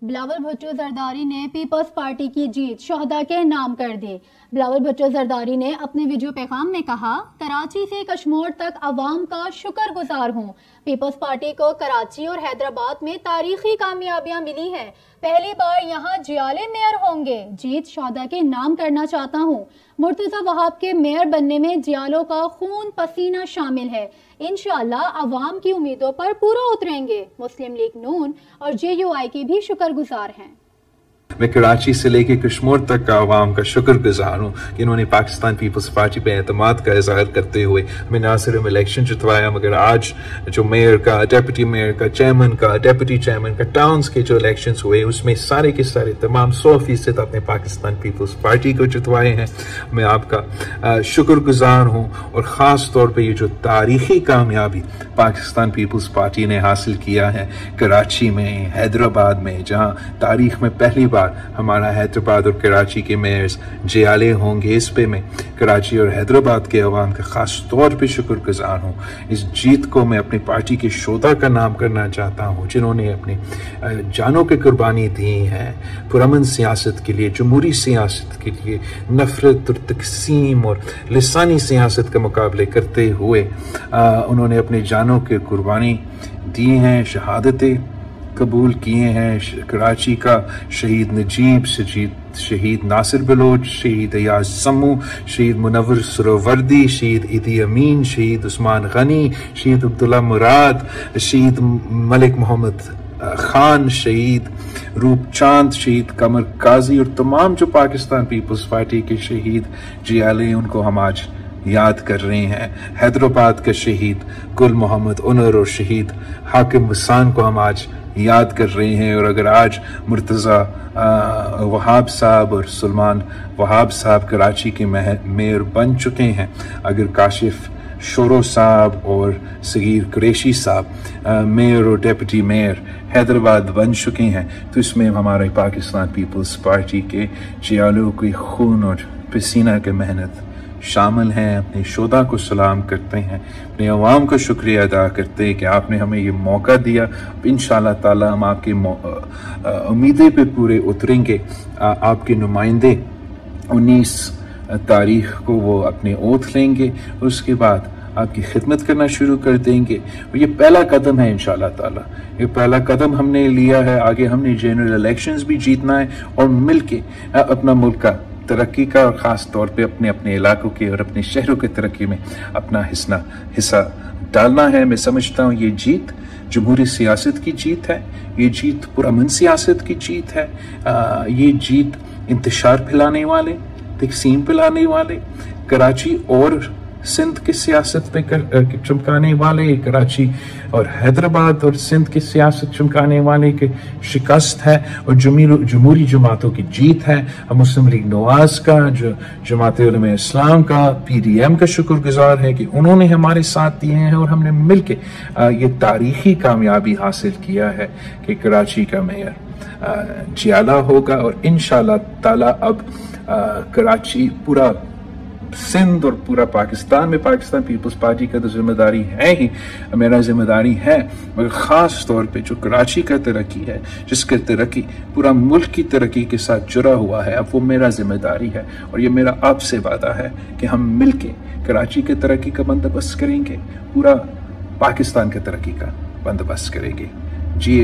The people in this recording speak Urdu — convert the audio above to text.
بلاول بھٹو زرداری نے پیپلز پارٹی کی جیت شہداء کے نام کر دی۔ بلاول بھٹو زرداری نے اپنے ویڈیو پیغام میں کہا، کراچی سے کشمور تک عوام کا شکر گزار ہوں۔ پیپلز پارٹی کو کراچی اور حیدرآباد میں تاریخی کامیابیاں ملی ہیں۔ پہلی بار یہاں جیالے میئر ہوں گے۔ جیت شہداء کے نام کرنا چاہتا ہوں۔ مرتضی وہاب کے میئر بننے میں جیالوں کا خون پسینہ شامل ہے۔ انشاءاللہ عوام کی امیدوں پر پورا اتریں گے۔ مسلم لیگ نون اور JUI کی بھی شکر گزار ہیں۔ میں کراچی سے لے کے کشمور تک کا عوام کا شکر گزار ہوں کہ انہوں نے پاکستان پیپلز پارٹی پہ اعتماد کا اظہار کرتے ہوئے ہمیں نہ صرف الیکشن جتوایا مگر آج جو میئر کا، ڈیپٹی میئر کا، چیئرمین کا، ڈیپٹی چیئرمین کا، ٹاؤنز کے جو الیکشنز ہوئے اس میں سارے کے سارے تمام 100% اپنے پاکستان پیپلز پارٹی کو جتوائے ہیں۔ میں آپ کا شکر گزار ہوں، اور خاص طور پہ یہ جو تاریخی کامیابی پاکستان پیپلز پارٹی نے حاصل کیا ہے کراچی میں، حیدرآباد میں، جہاں تاریخ میں پہلی بار ہمارا حیدرآباد اور کراچی کے میئرز جیالے ہوں گے، اس پہ میں کراچی اور حیدرآباد کے عوام کا خاص طور پہ شکر گزار ہوں۔ اس جیت کو میں اپنی پارٹی کے شہداء کا نام کرنا چاہتا ہوں، جنہوں نے اپنی جانوں کی قربانی دی ہے پرامن سیاست کے لیے، جمہوری سیاست کے لیے، نفرت اور تقسیم اور لسانی سیاست کا مقابلے کرتے ہوئے انہوں نے اپنی جانوں کی قربانی دی ہیں، شہادتیں قبول کیے ہیں۔ کراچی کا شہید نجیب، شہید ناصر بلوچ، شہید ایاز سمو، شہید منور سروردی، شہید ایدی امین، شہید عثمان غنی، شہید عبداللہ مراد، شہید ملک محمد خان، شہید روپ چاند، شہید قمر قاضی، اور تمام جو پاکستان پیپلز پارٹی کے شہید جیالے ان کو ہم آج یاد کر رہے ہیں۔ حیدرآباد کا شہید گل محمد انور اور شہید حاکم وسان کو ہم آج یاد کر رہے ہیں۔ اور اگر آج مرتضی وہاب صاحب اور سلمان وہاب صاحب کراچی کے میئر بن چکے ہیں، اگر کاشف شورو صاحب اور صغیر قریشی صاحب میئر اور ڈیپٹی میئر حیدرآباد بن چکے ہیں، تو اس میں ہمارے پاکستان پیپلز پارٹی کے جیالوں کی خون اور پسینہ کی محنت شامل ہیں۔ اپنے شہداء کو سلام کرتے ہیں، اپنے عوام کا شکریہ ادا کرتے ہیں کہ آپ نے ہمیں یہ موقع دیا۔ انشاءاللہ تعالی ہم آپ کی امیدیں پہ پورے اتریں گے۔ آپ کے نمائندے 19 تاریخ کو وہ اپنے اوتھ لیں گے، اور اس کے بعد آپ کی خدمت کرنا شروع کر دیں گے۔ اور یہ پہلا قدم ہے انشاءاللہ تعالی، یہ پہلا قدم ہم نے لیا ہے۔ آگے ہم نے جنرل الیکشنز بھی جیتنا ہے، اور مل کے اپنا ملک کا ترقی کا، اور خاص طور پہ اپنے علاقوں کے اور اپنے شہروں کے ترقی میں اپنا حصہ ڈالنا ہے۔ میں سمجھتا ہوں یہ جیت جمہوری سیاست کی جیت ہے، یہ جیت پرامن سیاست کی جیت ہے، یہ جیت انتشار پھیلانے والے، تقسیم پھیلانے والے، کراچی اور سندھ کی سیاست پہ چمکانے والے، کراچی اور حیدرآباد اور سندھ کی سیاست چمکانے والے کی شکست ہے، اور جمہوری جماعتوں کی جیت ہے۔ ہم مسلم لیگ نواز کا، جو جماعت علماء اسلام کا، PDM کا شکر گزار ہے کہ انہوں نے ہمارے ساتھ دیے ہیں، اور ہم نے مل کے یہ تاریخی کامیابی حاصل کیا ہے کہ کراچی کا میئر جیالہ ہوگا۔ اور انشاءاللہ تعالی اب کراچی، پورا سندھ اور پورا پاکستان میں پاکستان پیپلز پارٹی کا تو ذمہ داری ہے ہی، میرا ذمہ داری ہے، مگر خاص طور پہ جو کراچی کا ترقی ہے، جس کا ترقی پورا ملک کی ترقی کے ساتھ جڑا ہوا ہے، اب وہ میرا ذمہ داری ہے، اور یہ میرا آپ سے وعدہ ہے کہ ہم مل کے کراچی کے ترقی کا بندوبست کریں گے، پورا پاکستان کے ترقی کا بندوبست کریں گے۔ جی